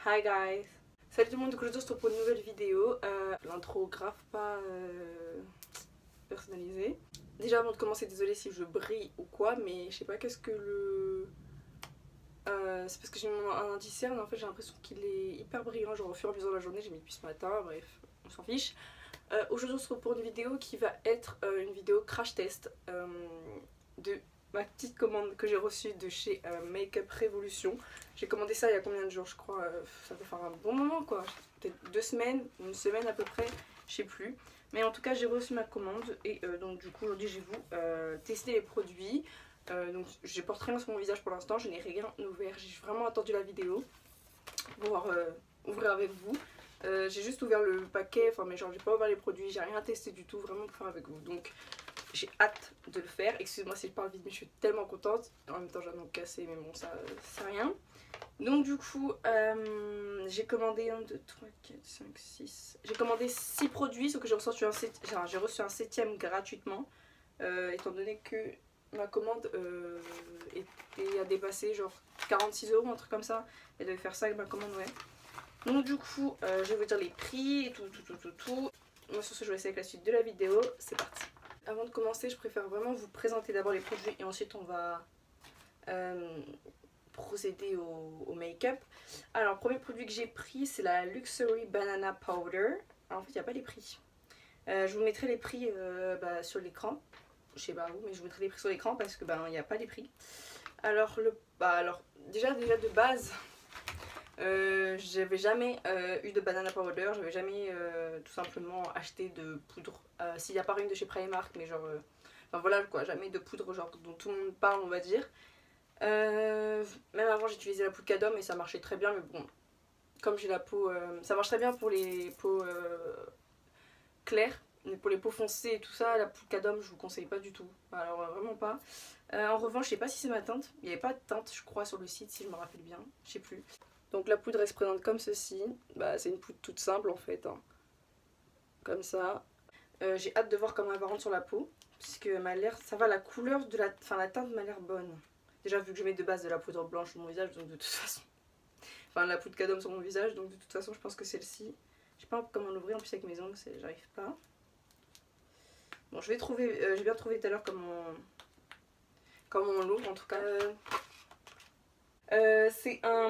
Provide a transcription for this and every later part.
Hi guys! Salut tout le monde, donc aujourd'hui on se retrouve pour une nouvelle vidéo. L'intro grave pas personnalisée. Déjà avant de commencer, désolée si je brille ou quoi, mais je sais pas qu'est-ce que le... c'est parce que j'ai mis un anti-cerne, en fait j'ai l'impression qu'il est hyper brillant, genre au fur et à mesure de la journée, j'ai mis depuis ce matin, bref, on s'en fiche. Aujourd'hui on se retrouve pour une vidéo qui va être une vidéo crash test de ma petite commande que j'ai reçue de chez Make-up Revolution. J'ai commandé ça il y a combien de jours, je crois, ça peut faire un bon moment quoi, peut-être 2 semaines, une semaine à peu près, je sais plus. Mais en tout cas j'ai reçu ma commande et donc du coup aujourd'hui je vais vous tester les produits. Donc je porte rien sur mon visage pour l'instant, je n'ai rien ouvert, j'ai vraiment attendu la vidéo pour pouvoir ouvrir avec vous. J'ai juste ouvert le paquet, enfin mais genre j'ai pas ouvert les produits, j'ai rien testé du tout vraiment pour faire avec vous. Donc j'ai hâte de le faire. Excusez-moi si je parle vite mais je suis tellement contente. En même temps j'ai un ongle cassé mais bon ça c'est rien. Donc du coup j'ai commandé 1, 2, 3, 4, 5, 6. J'ai commandé 6 produits sauf que j'ai reçu un 7ème gratuitement. Étant donné que ma commande a dépassé genre 46 €, un truc comme ça. Elle devait faire ça avec ma commande, ouais. Donc du coup je vais vous dire les prix et tout. Moi sur ce je vous laisse avec la suite de la vidéo, c'est parti. Avant de commencer je préfère vraiment vous présenter d'abord les produits et ensuite on va procéder au make-up. Alors le premier produit que j'ai pris c'est la Luxury Banana Powder. Alors, en fait il n'y a pas les prix. Je vous mettrai les prix sur l'écran. Je sais pas où mais je vous mettrai les prix sur l'écran parce que il n'y a pas les prix. Alors, déjà de base j'avais jamais eu de banana powder, j'avais jamais tout simplement acheté de poudre, s'il n'y a pas une de chez Primark, mais genre, enfin voilà quoi, jamais de poudre genre dont tout le monde parle on va dire. Même avant j'utilisais la poudre Cadom et ça marchait très bien, mais bon, comme j'ai la peau, ça marche très bien pour les peaux claires, mais pour les peaux foncées et tout ça, la poudre Cadom je vous conseille pas du tout, alors vraiment pas. En revanche je sais pas si c'est ma teinte, il n'y avait pas de teinte je crois sur le site si je me rappelle bien, je sais plus. Donc la poudre elle se présente comme ceci, c'est une poudre toute simple en fait, hein. Comme ça. J'ai hâte de voir comment elle va rendre sur la peau, puisque m'a l'air, ça va, la couleur de la teinte m'a l'air bonne. Déjà vu que je mets de base de la poudre blanche sur mon visage, donc de toute façon, enfin la poudre Cadom sur mon visage, donc de toute façon je pense que celle-ci, je sais pas comment l'ouvrir en plus avec mes ongles, j'arrive pas. Bon je vais bien trouver tout à l'heure comment on l'ouvre en tout cas. C'est un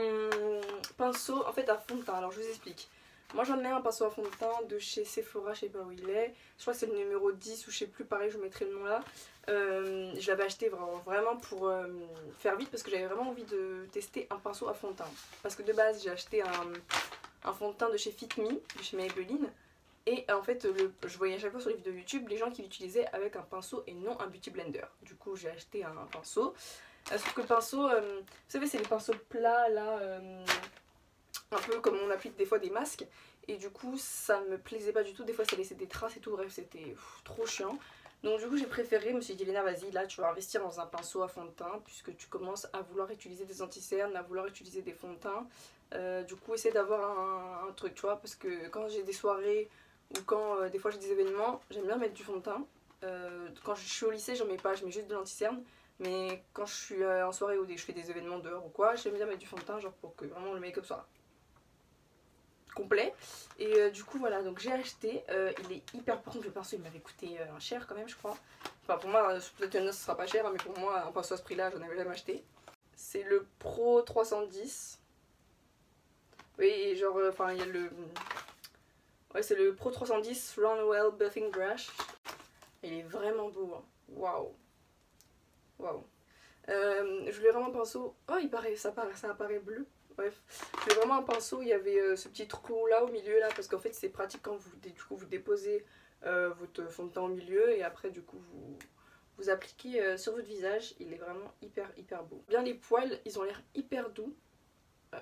pinceau en fait à fond de teint, alors je vous explique. Moi j'en ai un pinceau à fond de teint de chez Sephora, je sais pas où il est. Je crois que c'est le numéro 10 ou je sais plus, pareil je vous mettrai le nom là. Je l'avais acheté vraiment pour faire vite parce que j'avais vraiment envie de tester un pinceau à fond de teint. Parce que de base j'ai acheté un fond de teint de chez Fit Me, de chez Maybelline. Et en fait je voyais à chaque fois sur les vidéos YouTube les gens qui l'utilisaient avec un pinceau et non un beauty blender. Du coup j'ai acheté un pinceau. Sauf que le pinceau, vous savez c'est les pinceaux plats là, un peu comme on applique des fois des masques. Et du coup ça me plaisait pas du tout, des fois ça laissait des traces et tout, bref c'était trop chiant. Donc du coup j'ai préféré, je me suis dit Léna vas-y là tu vas investir dans un pinceau à fond de teint puisque tu commences à vouloir utiliser des anti-cernes, à vouloir utiliser des fonds de teint. Du coup essaie d'avoir un truc tu vois, parce que quand j'ai des soirées ou quand des fois j'ai des événements, j'aime bien mettre du fond de teint. Quand je suis au lycée j'en mets pas, je mets juste de l'anti-cerne. Mais quand je suis en soirée ou je fais des événements dehors ou quoi, j'aime bien mettre du fond de teint genre pour que vraiment le make-up soit complet. Et du coup voilà, donc j'ai acheté, il est hyper, par contre le pinceau il m'avait coûté cher quand même je crois. Enfin pour moi peut-être que ce sera pas cher hein, mais pour moi un pinceau à ce prix là j'en avais jamais acheté. C'est le Pro 310. Oui et genre enfin il y a le... Ouais c'est le Pro 310 Runwell Buffing Brush. Il est vraiment beau hein. Waouh. Waouh. Je voulais vraiment un pinceau. Oh, ça apparaît bleu. Bref, je voulais vraiment un pinceau. Il y avait ce petit trou là au milieu là, parce qu'en fait c'est pratique quand vous déposez votre fond de teint au milieu et après du coup vous appliquez sur votre visage. Il est vraiment hyper beau. Bien les poils, ils ont l'air hyper doux.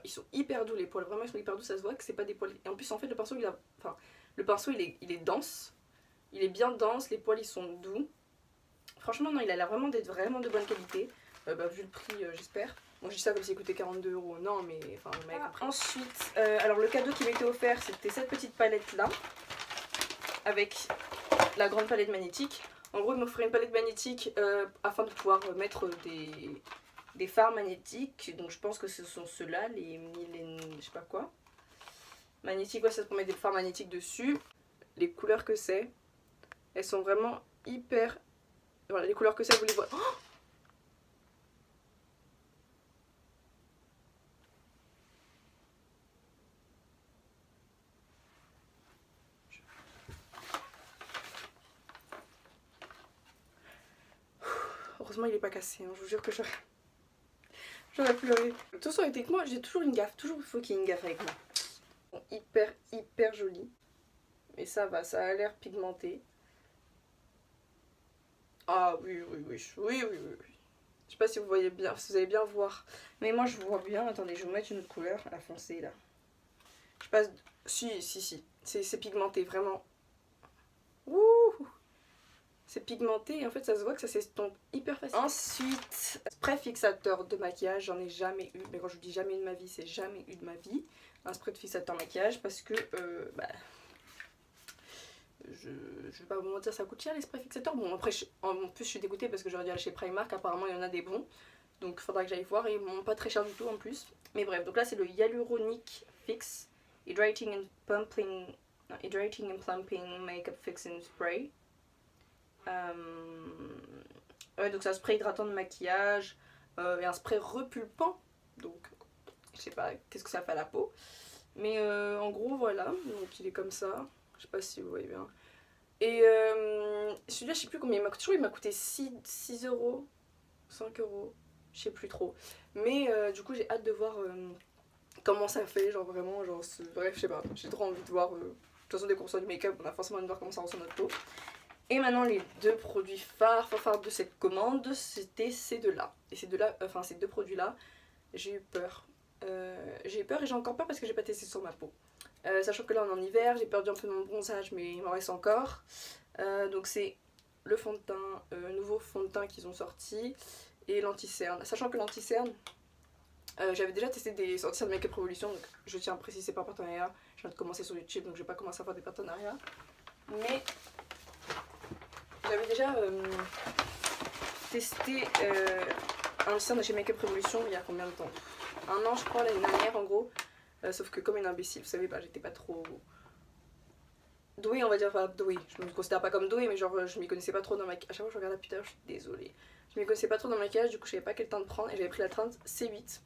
Ils sont hyper doux les poils. Vraiment ils sont hyper doux. Ça se voit que c'est pas des poils. Et en plus en fait le pinceau il est dense. Il est bien dense. Les poils ils sont doux. Franchement non, il a l'air vraiment d'être vraiment de bonne qualité. Vu le prix j'espère. Bon je dis ça comme s'il coûtait 42 €, non mais enfin vous m'avez compris. Ensuite, alors le cadeau qui m'était offert c'était cette petite palette là. Avec la grande palette magnétique. En gros il m'offrait une palette magnétique afin de pouvoir mettre des fards magnétiques. Donc je pense que ce sont ceux-là, les je sais pas quoi. magnétique, ouais, ça se met des fards magnétiques dessus. Les couleurs que c'est, elles sont vraiment hyper... Voilà, les couleurs que c'est, vous les voyez. Oh, heureusement il est pas cassé, hein. Je vous jure que j'aurais pleuré. De toute façon avec moi j'ai toujours une gaffe, toujours il faut qu'il y ait une gaffe avec moi. Bon, hyper joli. Mais ça va, ça a l'air pigmenté. Ah oui. Je sais pas si vous voyez bien, si vous allez bien voir. Mais moi je vois bien, attendez je vais vous mettre une autre couleur, la foncée là. Je passe... Si. C'est pigmenté, vraiment. Ouh, c'est pigmenté et en fait ça se voit que ça s'estompe hyper facile. Ensuite, spray fixateur de maquillage, j'en ai jamais eu. Mais quand je vous dis jamais de ma vie, c'est jamais eu de ma vie. Un spray de fixateur maquillage parce que... je vais pas vous mentir, ça coûte cher les sprays fixateurs. Bon après, en plus je suis dégoûtée parce que j'aurais dû aller chez Primark, apparemment il y en a des bons. Donc il faudra que j'aille voir et ils m'ont pas très cher du tout en plus. Mais bref, donc là c'est le Hyaluronic Fix Hydrating and Plumping Makeup Fixing Spray. Ouais, donc c'est un spray hydratant de maquillage et un spray repulpant. Donc je sais pas qu'est-ce que ça fait à la peau. Mais en gros voilà, donc il est comme ça. Je sais pas si vous voyez bien. Et celui-là je sais plus combien il m'a coûté. Je crois qu'il m'a coûté 6 euros, 5 euros, je sais plus trop. Mais du coup j'ai hâte de voir comment ça fait, genre vraiment, genre bref je sais pas, j'ai trop envie de voir. De toute façon dès qu'on sort du make-up on a forcément envie de voir comment ça ressent notre peau. Et maintenant les deux produits phares de cette commande, c'était ces deux-là. Et ces deux-là, enfin ces deux produits-là, j'ai eu peur. J'ai eu peur et j'ai encore peur parce que j'ai pas testé sur ma peau. Sachant que là on est en hiver, j'ai perdu un peu mon bronzage mais il m'en reste encore. Donc c'est le fond de teint, nouveau fond de teint qu'ils ont sorti et l'anti-cerne. Sachant que l'anti-cerne, j'avais déjà testé des anti-cernes de Make-up Revolution, donc je tiens à préciser c'est pas un partenariat. Je viens de commencer sur YouTube donc je vais pas commencer à faire des partenariats. Mais j'avais déjà testé un anti-cerne de chez Make-up Revolution il y a combien de temps? Un an je crois, l'année dernière en gros. Sauf que comme une imbécile, vous savez, bah, j'étais pas trop douée, on va dire, enfin douée, je me considère pas comme douée, mais genre je m'y connaissais pas trop dans le maquillage. À chaque fois que je regarde la putain, je suis désolée. Je m'y connaissais pas trop dans le maquillage, du coup je savais pas quel teint de prendre et j'avais pris la teinte C8.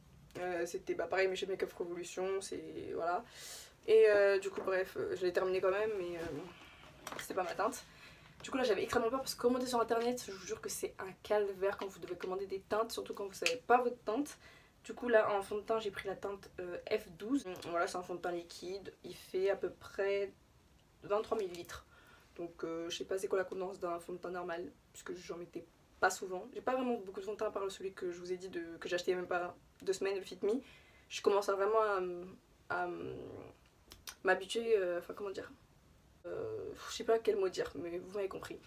C'était bah, pareil mais chez Make-up Revolution, c'est... voilà. Et du coup bref, je l'ai terminé quand même, mais c'était pas ma teinte. Du coup là j'avais extrêmement peur parce que commander sur internet, je vous jure que c'est un calvaire quand vous devez commander des teintes, surtout quand vous savez pas votre teinte. Du coup là en fond de teint j'ai pris la teinte F12, voilà c'est un fond de teint liquide, il fait à peu près 23 ml. Donc je sais pas c'est quoi la contenance d'un fond de teint normal, puisque j'en mettais pas souvent. J'ai pas vraiment beaucoup de fond de teint à part celui que je vous ai dit que j'ai acheté il y a même pas 2 semaines, le Fit Me. Je commence à vraiment à m'habituer, enfin comment dire, je sais pas quel mot dire, mais vous m'avez compris.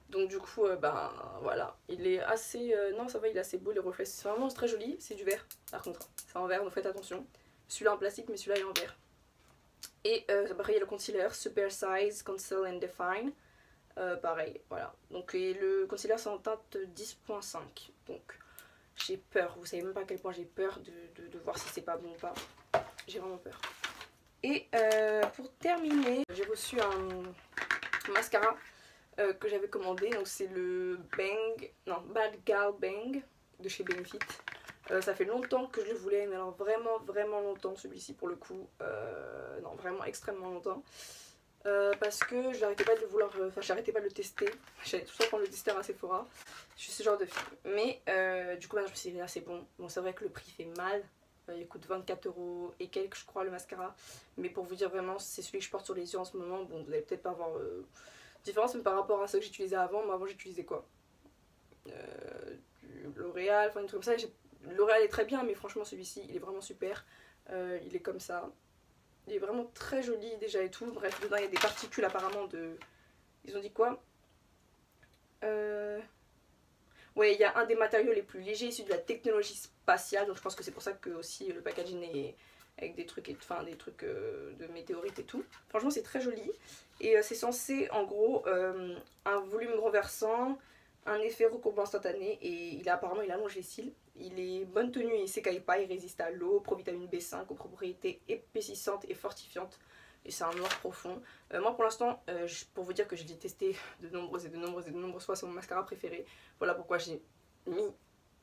Donc du coup, ben voilà, il est assez... non ça va, il est assez beau, les reflets, c'est vraiment très joli, c'est du verre par contre, c'est en verre donc faites attention. Celui-là en plastique mais celui-là est en verre. Et après il y a le concealer, Super Size Conceal and Define, pareil, voilà. Donc et le concealer c'est en teinte 10.5, donc j'ai peur, vous savez même pas à quel point j'ai peur de voir si c'est pas bon ou pas, j'ai vraiment peur. Et pour terminer, j'ai reçu un mascara que j'avais commandé, donc c'est le Bad Gal Bang de chez Benefit. Ça fait longtemps que je le voulais, mais alors vraiment longtemps celui-ci pour le coup, non vraiment extrêmement longtemps. Parce que j'arrêtais pas de le vouloir, enfin j'arrêtais pas de le tester, j'allais tout le temps prendre le tester à Sephora, je suis ce genre de fille. Mais du coup maintenant je me suis dit là c'est bon, bon c'est vrai que le prix fait mal, il coûte 24 € et quelques je crois le mascara, mais pour vous dire vraiment c'est celui que je porte sur les yeux en ce moment, bon vous allez peut-être pas voir différence mais par rapport à ce que j'utilisais avant, moi avant j'utilisais quoi, du L'Oréal, enfin des trucs comme ça. L'Oréal est très bien mais franchement celui-ci il est vraiment super, il est comme ça. Il est vraiment très joli déjà et tout. Bref, dedans il y a des particules apparemment de... Ils ont dit quoi? Ouais, il y a un des matériaux les plus légers issus de la technologie spatiale. Donc je pense que c'est pour ça que aussi le packaging est avec des trucs, enfin des trucs de météorites et tout. Franchement c'est très joli. Et c'est censé en gros un volume renversant, un effet recourbant instantané et apparemment il allonge les cils. Il est bonne tenue, il s'écaille pas, il résiste à l'eau, provitamine B5 aux propriétés épaississantes et fortifiantes. Et c'est un noir profond. Moi pour l'instant, pour vous dire que je l'ai testé de nombreuses fois, c'est mon mascara préféré. Voilà pourquoi j'ai mis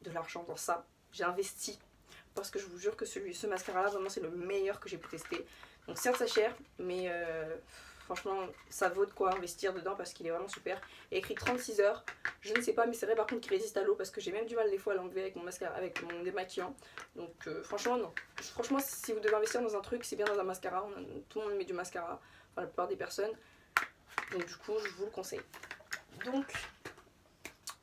de l'argent dans ça. J'ai investi. Parce que je vous jure que ce mascara là, vraiment c'est le meilleur que j'ai pu tester. Donc certes ça cher, mais franchement ça vaut de quoi investir dedans parce qu'il est vraiment super. Il y a écrit 36 heures, je ne sais pas, mais c'est vrai par contre qu'il résiste à l'eau parce que j'ai même du mal des fois à l'enlever avec mon mascara, avec mon démaquillant. Donc franchement non. Franchement si vous devez investir dans un truc, c'est bien dans un mascara. Tout le monde met du mascara, enfin la plupart des personnes. Donc du coup je vous le conseille.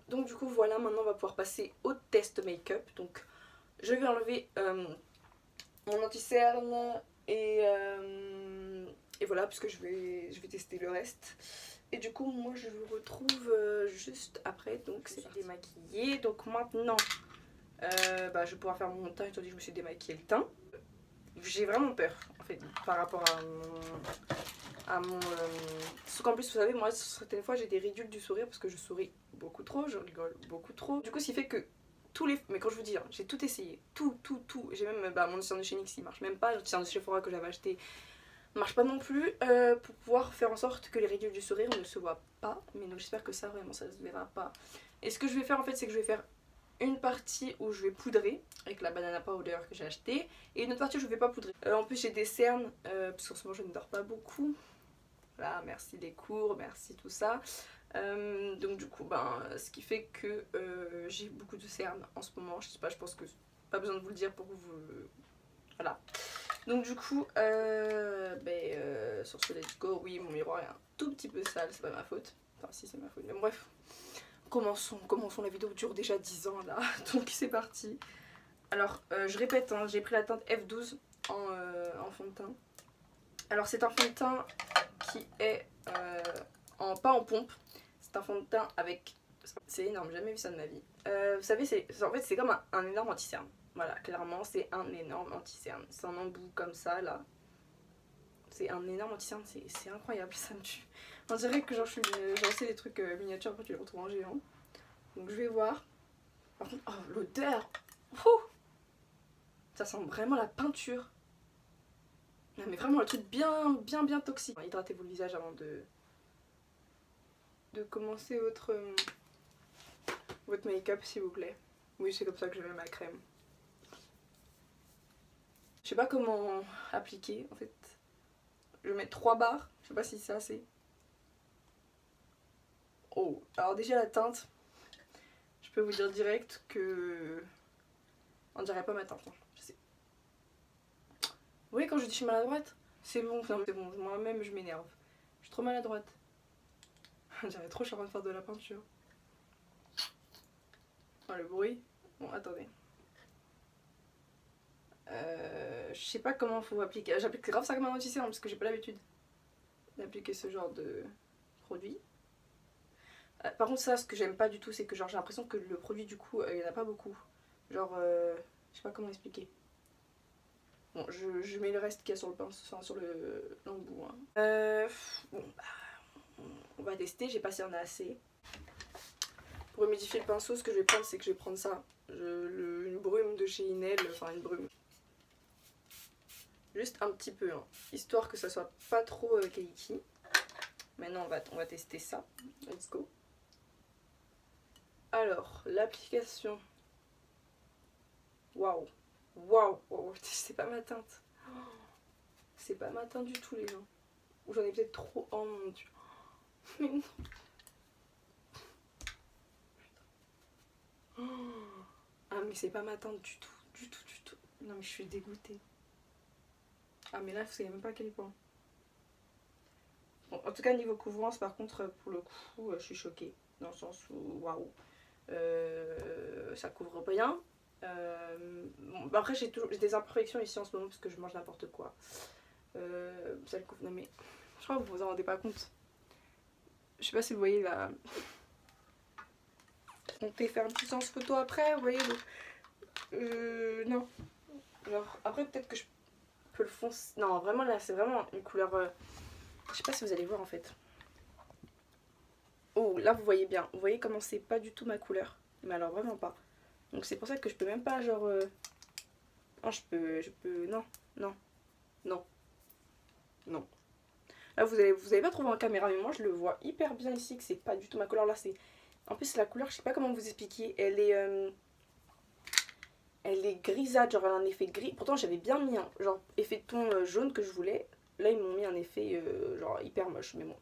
Donc du coup voilà, maintenant on va pouvoir passer au test make-up. Donc je vais enlever mon anti-cerne et voilà, puisque je vais tester le reste. Et du coup moi je vous retrouve juste après. Donc c'est démaquillé. Donc maintenant je vais pouvoir faire mon teint étant donné que je me suis démaquillé le teint. J'ai vraiment peur en fait par rapport à mon parce qu'en plus vous savez, moi certaines fois j'ai des ridules du sourire parce que je souris beaucoup trop, je rigole beaucoup trop. Du coup ce qui fait que mais quand je vous dis, hein, j'ai tout essayé, tout. J'ai même mon cyan de chez NYX, il marche même pas, le cyan de chez Sephora que j'avais acheté marche pas non plus, pour pouvoir faire en sorte que les ridules du sourire ne se voient pas. Mais donc j'espère que ça vraiment ça se verra pas. Et ce que je vais faire en fait, c'est que je vais faire une partie où je vais poudrer avec la banana powder que j'ai acheté et une autre partie où je vais pas poudrer. En plus j'ai des cernes parce qu'en ce moment je ne dors pas beaucoup. Voilà, merci les cours, merci tout ça. Donc du coup ce qui fait que j'ai beaucoup de cernes en ce moment. Je sais pas, je pense que pas besoin de vous le dire pour que vous... Voilà. Donc du coup sur ce let's go, oui mon miroir est un tout petit peu sale, c'est pas ma faute. Enfin si c'est ma faute, mais bref. Commençons, la vidéo dure déjà 10 ans là, donc c'est parti. Alors je répète, hein, j'ai pris la teinte F12 en fond de teint. Alors c'est un fond de teint qui est pas en pompe. C'est un fond de teint avec... C'est énorme, j'ai jamais vu ça de ma vie. Vous savez, en fait c'est comme un énorme anti-cerne. Voilà, clairement c'est un énorme anti-cerne. C'est un embout comme ça là. C'est un énorme anti-cerne, c'est incroyable, ça me tue. On dirait que genre j'en sais des trucs miniatures, après tu les retrouves en géant. Donc je vais voir. Par contre, oh l'odeur, ça sent vraiment la peinture. Non mais vraiment le truc bien toxique. Hydratez-vous le visage avant de commencer votre make-up s'il vous plaît. Oui, c'est comme ça que je mets ma crème. Je sais pas comment appliquer en fait. Je vais mettre 3 barres, je sais pas si c'est assez. Oh, alors déjà la teinte, je peux vous dire direct que on dirait pas ma teinte, hein. Je sais. Vous voyez quand je dis je suis maladroite, c'est bon, c'est bon, moi-même je m'énerve. Je suis trop maladroite. On dirait trop, je suis en train de faire de la peinture. Oh, le bruit. Bon, attendez. Je sais pas comment faut appliquer. J'applique grave ça comme un anti-cerne parce que j'ai pas l'habitude d'appliquer ce genre de produit. Par contre ça, ce que j'aime pas du tout, c'est que genre j'ai l'impression que le produit du coup il y en a pas beaucoup. Genre je sais pas comment expliquer. Bon, je mets le reste qu'il y a sur le pinceau, enfin sur l'embout. Hein. Bon on va tester, j'ai pas si on a assez. Pour humidifier le pinceau, ce que je vais prendre, c'est que je vais prendre ça. Une brume de chez Inel, enfin une brume. Juste un petit peu, hein, histoire que ça soit pas trop cakey. Maintenant on va tester ça. Let's go. Alors, l'application. Waouh. C'est pas ma teinte. C'est pas ma teinte du tout les gens. Ou j'en ai peut-être trop. Oh mon dieu. Mais non. Ah mais c'est pas ma teinte du tout. Non mais je suis dégoûtée. Ah mais là vous savez même pas à quel point. Bon, en tout cas niveau couvrance par contre pour le coup je suis choquée. Dans le sens où waouh. Ça couvre rien. Bon, après j'ai des imperfections ici en ce moment parce que je mange n'importe quoi. Ça le couvre. Non mais je crois que vous vous en rendez pas compte. Je sais pas si vous voyez là. On peut faire une petite séance photo après, vous voyez. Non. Genre après peut-être que je peux le foncer. Non vraiment là c'est vraiment une couleur. Je sais pas si vous allez voir en fait. Oh, là vous voyez bien, vous voyez comment c'est pas du tout ma couleur. Mais alors vraiment pas. Donc c'est pour ça que je peux même pas genre... Non, je peux... Non, non, non, non. Là vous allez pas trouver en caméra, mais moi je le vois hyper bien ici que c'est pas du tout ma couleur. Là c'est... En plus la couleur, je sais pas comment vous expliquer, elle est grisâtre, genre elle a un effet gris. Pourtant j'avais bien mis un genre effet ton jaune que je voulais. Là ils m'ont mis un effet genre hyper moche, mais bon.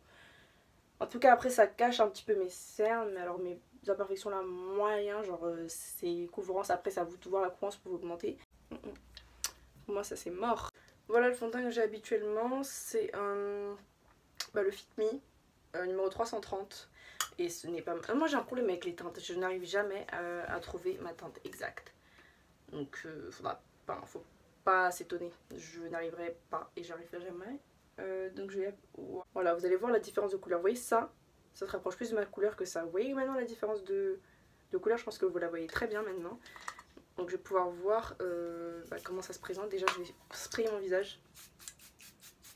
En tout cas après ça cache un petit peu mes cernes, mais alors mes imperfections là moyen, genre c'est couvrance. Après ça vous de voir la couvrance pour augmenter. Pour moi ça c'est mort. Voilà le fond de teint que j'ai habituellement, c'est un... le Fit Me numéro 330. Et ce n'est pas... moi j'ai un problème avec les teintes, je n'arrive jamais à trouver ma teinte exacte. Donc faut pas s'étonner, je n'arriverai pas et j'arriverai jamais. Donc je vais... Voilà, vous allez voir la différence de couleur. Vous voyez ça se rapproche plus de ma couleur que ça. Vous voyez maintenant la différence de couleur, je pense que vous la voyez très bien maintenant. Donc je vais pouvoir voir comment ça se présente. Déjà je vais sprayer mon visage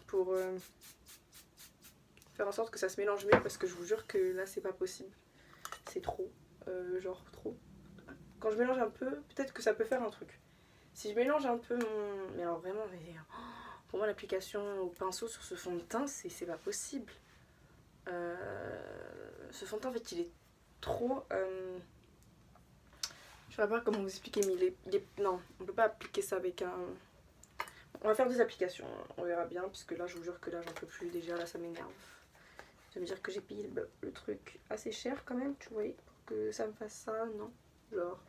pour faire en sorte que ça se mélange mieux, parce que je vous jure que là c'est pas possible. C'est trop, genre trop. Quand je mélange un peu, peut-être que ça peut faire un truc. Si je mélange un peu mon... Mais alors vraiment, pour moi l'application au pinceau sur ce fond de teint, c'est pas possible. Ce fond de teint en fait il est trop... Je sais pas comment vous expliquer, mais non, on peut pas appliquer ça avec un... On va faire des applications, on verra bien, puisque là je vous jure que là j'en peux plus déjà, là ça m'énerve. Ça veut dire que j'ai payé le truc assez cher quand même, tu vois, pour que ça me fasse ça, non, genre...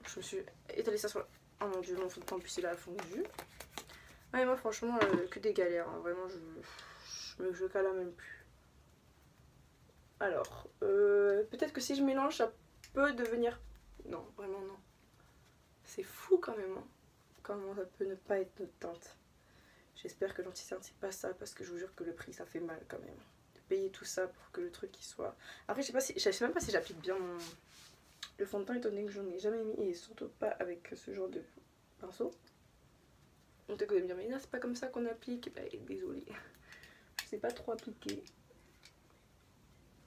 Je me suis étalé ça sur... Oh mon dieu, mon fond de teint, puis c'est là fondu. Ouais, moi franchement, que des galères, hein. Vraiment je cale même plus. Alors, peut-être que si je mélange, ça peut devenir... Non, vraiment non. C'est fou quand même, hein. Comment ça peut ne pas être notre teinte. J'espère que l'anti-cerne c'est pas ça, parce que je vous jure que le prix ça fait mal quand même. De payer tout ça pour que le truc il soit... Après je sais même pas si j'applique bien le fond de teint, étant donné que j'en ai jamais mis, et surtout pas avec ce genre de pinceau. On te connaît bien, mais là c'est pas comme ça qu'on applique. Bah, désolée, je sais pas trop appliquer.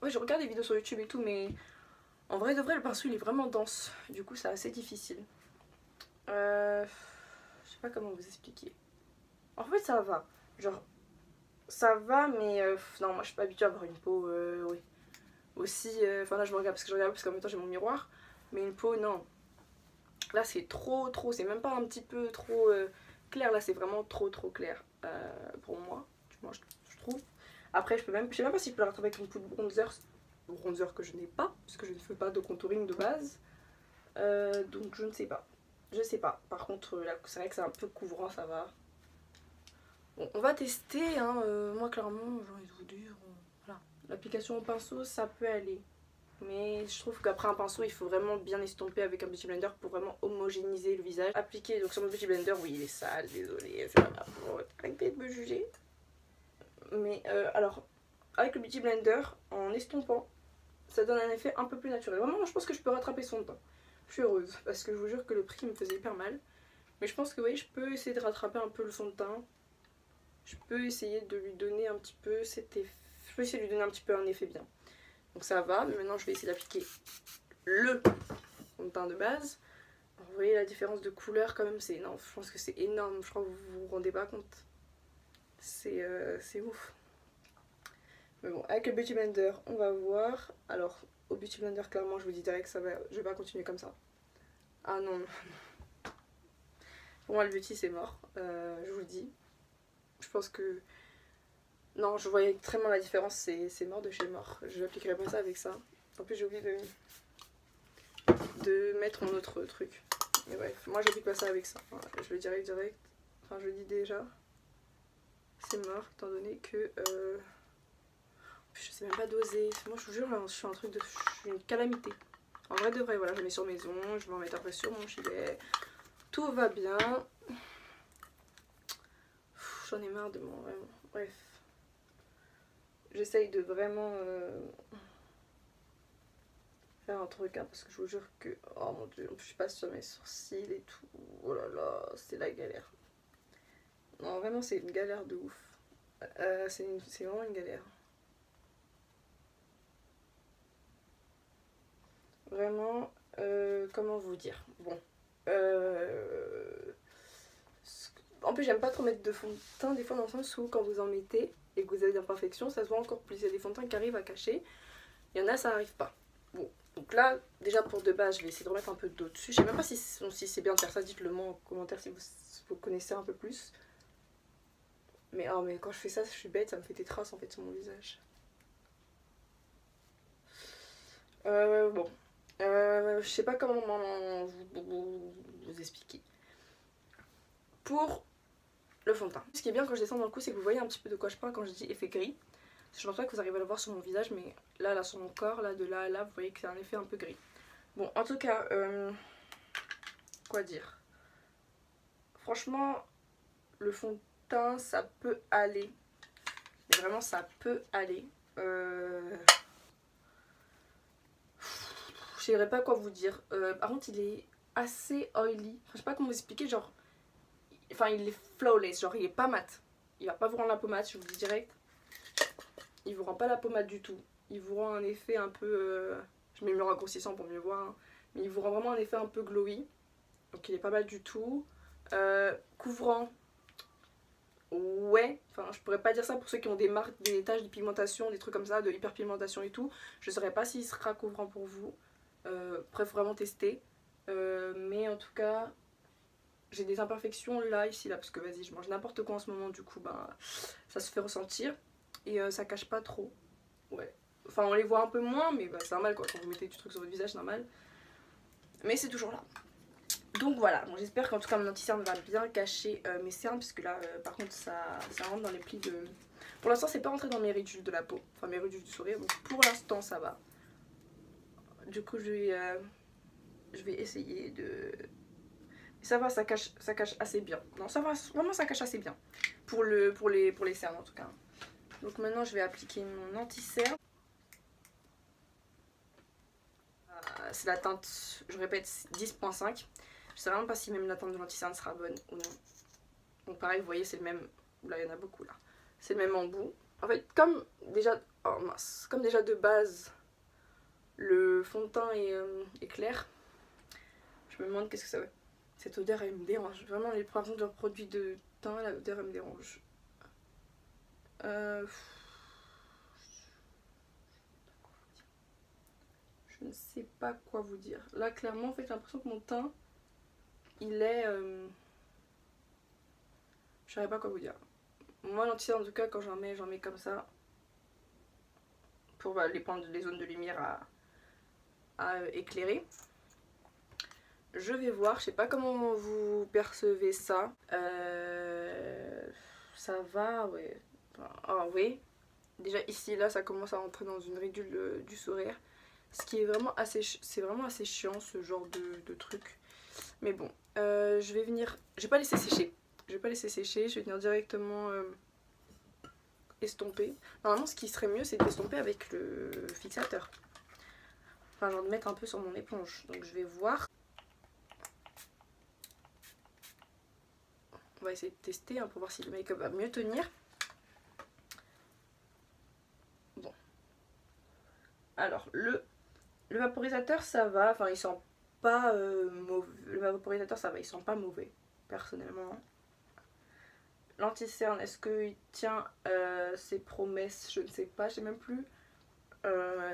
Ouais, je regarde des vidéos sur YouTube et tout, mais en vrai de vrai le pinceau il est vraiment dense, du coup c'est assez difficile. Je sais pas comment vous expliquer. En fait ça va, genre ça va, mais non, moi je suis pas habituée à avoir une peau oui. Aussi, enfin là je me regarde parce que je regarde parce qu'en même temps j'ai mon miroir, mais une peau non. Là c'est trop, c'est même pas un petit peu trop clair, là c'est vraiment trop clair pour moi, je trouve. Après je sais même pas si je peux la rattraper avec une poudre bronzer que je n'ai pas, puisque je ne fais pas de contouring de base. Donc je ne sais pas. Je sais pas. Par contre là c'est vrai que c'est un peu couvrant, ça va. Bon, on va tester, hein. Moi clairement j'ai envie de vous dire, voilà. L'application au pinceau ça peut aller. Mais je trouve qu'après un pinceau il faut vraiment bien estomper avec un beauty blender pour vraiment homogénéiser le visage. Appliquer donc sur mon beauty blender, oui il est sale, désolé, c'est pas grave, arrêtez de me juger. Mais alors avec le beauty blender, en estompant, ça donne un effet un peu plus naturel. Vraiment je pense que je peux rattraper son teint. Je suis heureuse parce que je vous jure que le prix me faisait hyper mal. Mais je pense que oui, je peux essayer de rattraper un peu le fond de teint. Je peux essayer de lui donner un petit peu cet effet. Je peux essayer de lui donner un petit peu un effet bien. Donc ça va, mais maintenant je vais essayer d'appliquer le fond de teint de base. Alors, vous voyez la différence de couleur quand même, c'est énorme. Je pense que c'est énorme, je crois que vous vous rendez pas compte. C'est ouf. Mais bon, avec le Beauty Blender, on va voir. Alors, au Beauty Blender, clairement, je vous dis direct, ça va, je vais pas continuer comme ça. Ah non, non. Pour moi, le Beauty, c'est mort. Je vous le dis. Je pense que... Non, je voyais extrêmement la différence, c'est mort de chez mort. Je n'appliquerai pas ça avec ça. En plus, j'ai oublié de mettre mon autre truc. Mais bref, moi, j'applique pas ça avec ça. Voilà, je le dirais direct. Enfin, je le dis déjà. C'est mort, étant donné que... Je sais même pas doser. Moi, je vous jure, je suis un truc de... Je suis une calamité. En vrai de vrai, voilà, je mets sur mes ongles, je vais en mettre après sur mon gilet. Tout va bien. J'en ai marre de moi, vraiment. Bref. J'essaye de vraiment faire un truc, hein, parce que je vous jure que... Oh mon dieu, je suis pas sur mes sourcils et tout. Oh là là, c'est la galère. Non, vraiment, c'est une galère de ouf. C'est vraiment une galère. Vraiment, comment vous dire? Bon. En plus, j'aime pas trop mettre de fond de teint des fois dans le sens où quand vous en mettez et que vous avez des imperfections, ça se voit encore plus. Il y a des fonds de teint qui arrivent à cacher. Il y en a, ça arrive pas. Bon, donc là, déjà pour de base, je vais essayer de remettre un peu d'eau dessus. Je sais même pas si c'est bien de faire ça, dites-le moi en commentaire si vous connaissez un peu plus. Mais, oh, mais quand je fais ça, je suis bête, ça me fait des traces en fait sur mon visage. Bon. Je sais pas comment vous expliquer. Pour le fond de teint. Ce qui est bien quand je descends dans le cou, c'est que vous voyez un petit peu de quoi je parle quand je dis effet gris. Je pense pas que vous arrivez à le voir sur mon visage, mais là sur mon corps, là de là à là, vous voyez que c'est un effet un peu gris. Bon, en tout cas, quoi dire? Franchement, le fond de teint, ça peut aller. Mais vraiment, ça peut aller. Je sais pas quoi vous dire. Par contre, il est assez oily. Enfin, je sais pas comment vous expliquer, genre... Enfin, il est flawless, genre il est pas mat. Il va pas vous rendre la peau mat, je vous le dis direct. Il vous rend pas la peau mat du tout. Il vous rend un effet un peu... Je mets mieux raccourcissant pour mieux voir. Hein. Mais il vous rend vraiment un effet un peu glowy. Donc il est pas mal du tout. Couvrant. Ouais. Enfin, je pourrais pas dire ça pour ceux qui ont des marques, des taches de pigmentation, des trucs comme ça, de hyperpigmentation et tout. Je saurais pas s'il sera couvrant pour vous. Après, faut vraiment tester. Mais en tout cas... J'ai des imperfections là, ici, là, parce que vas-y, je mange n'importe quoi en ce moment, du coup, ben, ça se fait ressentir. Et ça cache pas trop. Ouais. Enfin, on les voit un peu moins, mais bah, c'est normal, quoi. Quand vous mettez du truc sur votre visage, c'est normal. Mais c'est toujours là. Donc voilà, bon, j'espère qu'en tout cas mon anti-cerne va bien cacher mes cernes, puisque là, par contre, ça rentre dans les plis de... Pour l'instant, c'est pas rentré dans mes ridules de la peau, enfin mes ridules du sourire, donc pour l'instant, ça va. Du coup, je vais essayer de... Ça va, ça cache assez bien. Non, ça va, vraiment ça cache assez bien. Pour les cernes en tout cas. Donc maintenant je vais appliquer mon anti-cerne. C'est la teinte, je répète, 10.5. Je sais vraiment pas si même la teinte de l'anti-cerne sera bonne ou non. Donc pareil, vous voyez, c'est le même. Là, il y en a beaucoup là. C'est le même embout. En fait, comme déjà... Oh mince. Comme déjà de base, le fond de teint est clair. Je me demande qu'est-ce que ça veut. Cette odeur, elle me dérange. Vraiment, les premiers de produits de teint, l'odeur, elle me dérange. Je ne sais pas quoi vous dire. Là, clairement, en fait, j'ai l'impression que mon teint, il est... Je ne saurais pas quoi vous dire. Moi, l'anti-cerne, en tout cas, quand j'en mets comme ça. Pour les zones de lumière à éclairer. Je vais voir, je sais pas comment vous percevez ça. Ça va, ouais. Ah oui. Déjà ici, là, ça commence à rentrer dans une ridule du sourire. Ce qui est vraiment assez, c'est vraiment assez chiant ce genre de truc. Mais bon, je vais venir, je vais pas laisser sécher. Je vais pas laisser sécher, je vais venir directement estomper. Normalement, ce qui serait mieux, c'est d'estomper avec le fixateur. Enfin, genre de mettre un peu sur mon éponge. Donc je vais voir. On va essayer de tester hein, pour voir si le make-up va mieux tenir. Bon. Alors, le vaporisateur, ça va. Enfin, il sent pas mauvais. Le vaporisateur, ça va. Il sent pas mauvais, personnellement. L'anti-cerne, est-ce qu'il tient ses promesses? Je ne sais pas. Je sais même plus.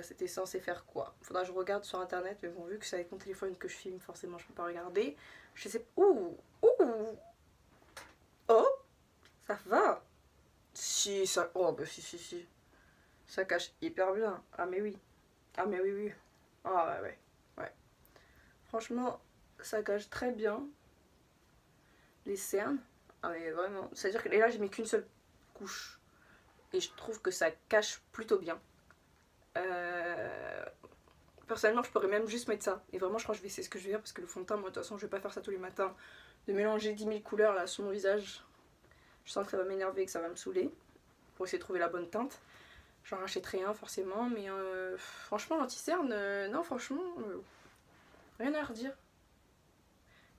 C'était censé faire quoi? Faudra que je regarde sur internet. Mais bon, vu que c'est avec mon téléphone que je filme, forcément, je peux pas regarder. Je sais. Ouh! Ouh! Oh, ça va. Si, ça... Oh, bah si. Ça cache hyper bien. Ah mais oui. Ah mais oui. Ah ouais. Franchement, ça cache très bien les cernes. Ah mais vraiment. C'est-à-dire que là, j'ai mis qu'une seule couche. Et je trouve que ça cache plutôt bien. Personnellement, je pourrais même juste mettre ça. Et vraiment, je crois que c'est ce que je vais faire. Parce que le fond de teint, moi, de toute façon, je vais pas faire ça tous les matins. De mélanger 10 000 couleurs là sur mon visage. Je sens que ça va m'énerver et que ça va me saouler. Pour essayer de trouver la bonne teinte. J'en rachèterai un forcément. Mais franchement, l'anti-cerne, non, franchement, rien à redire.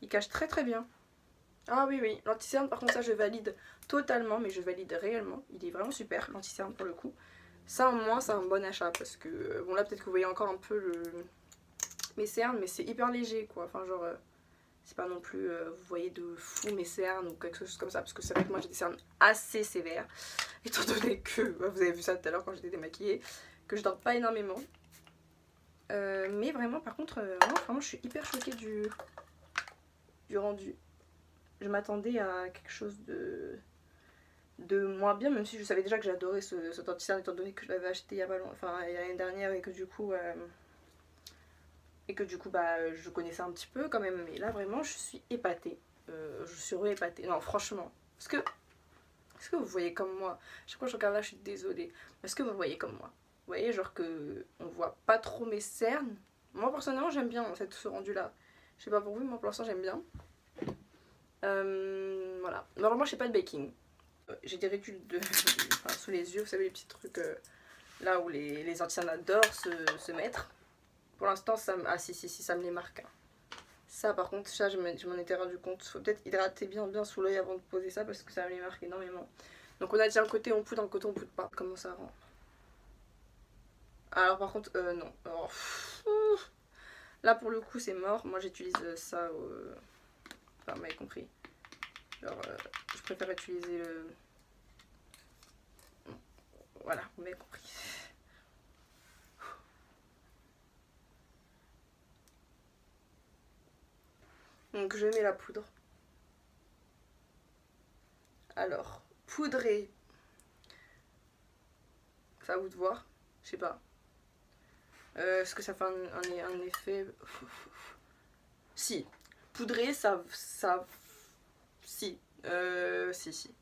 Il cache très très bien. Ah oui. L'anti-cerne, par contre, ça je valide totalement. Mais je valide réellement. Il est vraiment super, l'anti-cerne pour le coup. Ça, au moins, c'est un bon achat. Parce que, bon, là, peut-être que vous voyez encore un peu mes cernes, mais c'est hyper léger quoi, enfin genre c'est pas non plus vous voyez de fou mes cernes ou quelque chose comme ça, parce que c'est vrai que moi j'ai des cernes assez sévères étant donné que vous avez vu ça tout à l'heure quand j'étais démaquillée, que je dors pas énormément. Mais vraiment par contre moi vraiment je suis hyper choquée du rendu. Je m'attendais à quelque chose de moins bien, même si je savais déjà que j'adorais cet anti-cerne étant donné que je l'avais acheté il y a pas longtemps, enfin il y a l'année dernière, et que du coup bah je connaissais un petit peu quand même. Mais là vraiment je suis épatée, je suis re-épatée, non franchement. Est-ce que vous voyez comme moi? Chaque fois que je regarde là je suis désolée, est-ce que vous voyez comme moi? Vous voyez genre que on voit pas trop mes cernes. Moi personnellement j'aime bien ce rendu là, je sais pas pour vous, moi pour l'instant j'aime bien. Voilà, normalement je fais pas de baking. J'ai des ridules enfin, sous les yeux, vous savez les petits trucs là où les anti-cernes adorent se mettre. Pour l'instant ça me... Ah si ça me les marque. Ça par contre, ça je m'en étais rendu compte. Faut peut-être hydrater bien sous l'œil avant de poser ça parce que ça me les marque énormément. Donc on a dit un côté on poudre, un côté on poudre pas. Comment ça rend? Alors par contre non. Alors, là pour le coup c'est mort. Moi j'utilise ça enfin vous m'avez compris. Genre je préfère utiliser le... Voilà, vous m'avez compris. Donc je mets la poudre. Alors, poudrer. C'est à vous de voir. Je sais pas. Est-ce que ça fait un effet? Si. Poudrer, ça... Si. Si.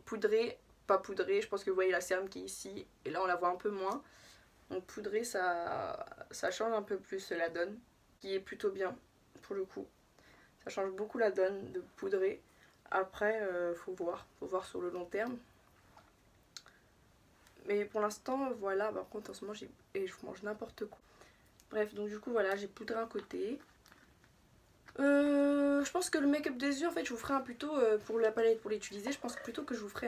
Poudrer, pas poudrer. Je pense que vous voyez la cerne qui est ici. Et là, on la voit un peu moins. Donc poudrer, ça change un peu plus la donne. Qui est plutôt bien, pour le coup. Ça change beaucoup la donne de poudrer. Après, faut voir sur le long terme. Mais pour l'instant, voilà, par contre en ce moment, je mange n'importe quoi. Bref, donc du coup, voilà, j'ai poudré un côté. Je pense que le make-up des yeux, en fait, je vous ferai plutôt, pour la palette, pour l'utiliser, je pense plutôt que je vous ferai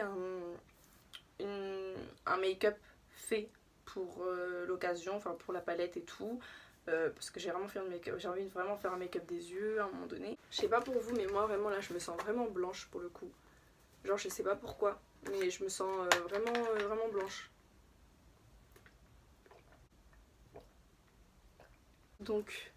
un make-up fait pour l'occasion, enfin pour la palette et tout. Parce que j'ai vraiment fait un make-up, j'ai envie de vraiment faire un make-up des yeux à un moment donné. Je sais pas pour vous, mais moi vraiment là je me sens vraiment blanche pour le coup. Genre je sais pas pourquoi, mais je me sens vraiment blanche. Donc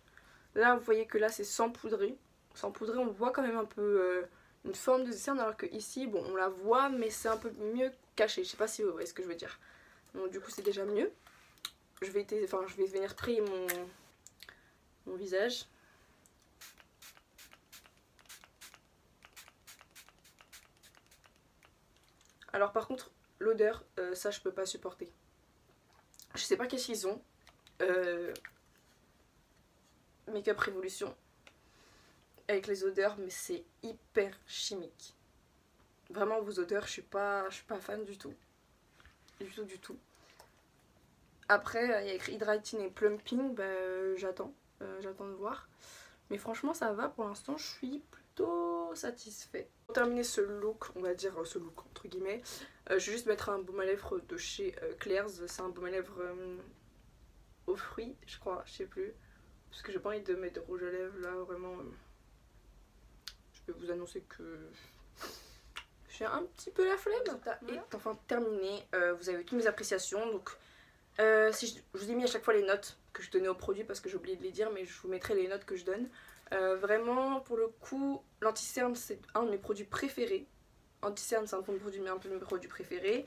là vous voyez que là c'est sans poudrer. Sans poudrer on voit quand même un peu une forme de cerne, alors que ici bon on la voit mais c'est un peu mieux caché. Je sais pas si vous voyez ce que je veux dire. Donc du coup c'est déjà mieux. Je vais venir trier mon visage. Alors par contre l'odeur, ça je peux pas supporter. Je sais pas qu'est-ce qu'ils ont. Make-up Révolution avec les odeurs, mais c'est hyper chimique. Vraiment vos odeurs, je suis pas fan du tout. Du tout. Après il y a écrit Hydrating et Plumping, bah, j'attends de voir. Mais franchement ça va pour l'instant, je suis plutôt satisfaite. Pour terminer ce look, on va dire ce look entre guillemets, je vais juste mettre un baume à lèvres de chez Claire's. C'est un baume à lèvres aux fruits, je crois, je sais plus. Parce que j'ai pas envie de mettre de rouge à lèvres là, vraiment. Je peux vous annoncer que j'ai un petit peu la flemme. Voilà. Et enfin terminé, vous avez toutes mes appréciations. Donc si je vous ai mis à chaque fois les notes que je donnais au produit parce que j'ai oublié de les dire, mais je vous mettrai les notes que je donne. Vraiment pour le coup, l'anti-cerne c'est un de mes produits préférés. Anti-cerne c'est un peu mes produits préférés.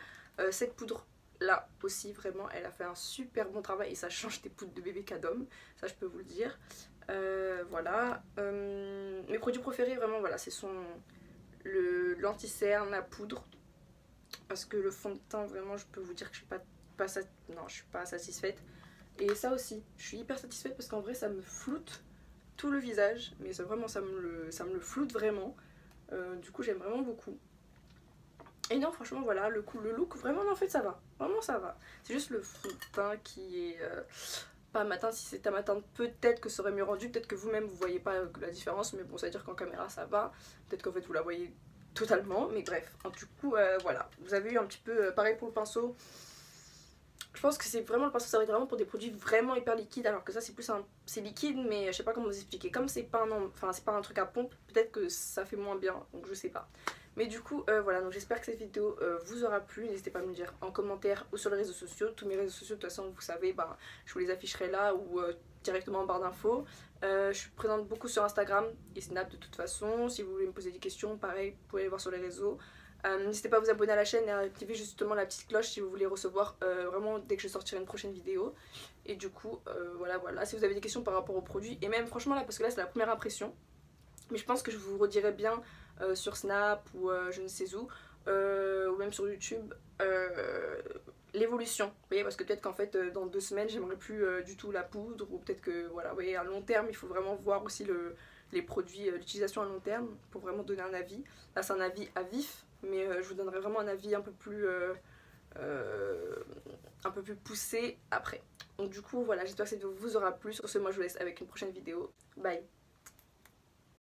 Cette poudre là aussi vraiment elle a fait un super bon travail et ça change des poudres de bébé Cadom, ça je peux vous le dire. Voilà, mes produits préférés vraiment voilà, ce sont l'anti-cerne, la poudre, parce que le fond de teint vraiment je peux vous dire que je suis pas satisfaite. Et ça aussi, je suis hyper satisfaite parce qu'en vrai ça me floute tout le visage, mais vraiment ça me le floute vraiment. Du coup j'aime vraiment beaucoup. Et non franchement voilà, le look vraiment en fait ça va, vraiment ça va. C'est juste le fond de teint qui est pas matin. Si c'était à matin peut-être que ça aurait mieux rendu, peut-être que vous-même vous voyez pas la différence, mais bon ça veut dire qu'en caméra ça va, peut-être qu'en fait vous la voyez totalement, mais bref. Du coup voilà, vous avez eu un petit peu pareil pour le pinceau. Je pense que c'est vraiment le pinceau, ça va être vraiment pour des produits vraiment hyper liquides, alors que ça c'est plus un... c'est liquide, mais je sais pas comment vous expliquer. Comme c'est pas enfin, c'est pas un truc à pompe, peut-être que ça fait moins bien, donc je sais pas. Mais du coup, voilà, donc j'espère que cette vidéo vous aura plu. N'hésitez pas à me le dire en commentaire ou sur les réseaux sociaux. Tous mes réseaux sociaux, de toute façon, vous savez, ben, je vous les afficherai là ou directement en barre d'infos. Je suis présente beaucoup sur Instagram et Snap de toute façon. Si vous voulez me poser des questions, pareil, vous pouvez aller voir sur les réseaux. N'hésitez pas à vous abonner à la chaîne et à activer justement la petite cloche si vous voulez recevoir vraiment dès que je sortirai une prochaine vidéo. Et du coup, voilà, si vous avez des questions par rapport aux produits, et même franchement là, parce que là c'est la première impression, mais je pense que je vous redirai bien sur Snap ou je ne sais où, ou même sur YouTube, l'évolution. Vous voyez, parce que peut-être qu'en fait dans 2 semaines j'aimerais plus du tout la poudre, ou peut-être que voilà, vous voyez, à long terme il faut vraiment voir aussi les produits, l'utilisation à long terme pour vraiment donner un avis. Là c'est un avis à vif, mais je vous donnerai vraiment un avis un peu plus poussé après. Donc du coup voilà, j'espère que cette vidéo vous aura plu. Sur ce, moi je vous laisse avec une prochaine vidéo. Bye.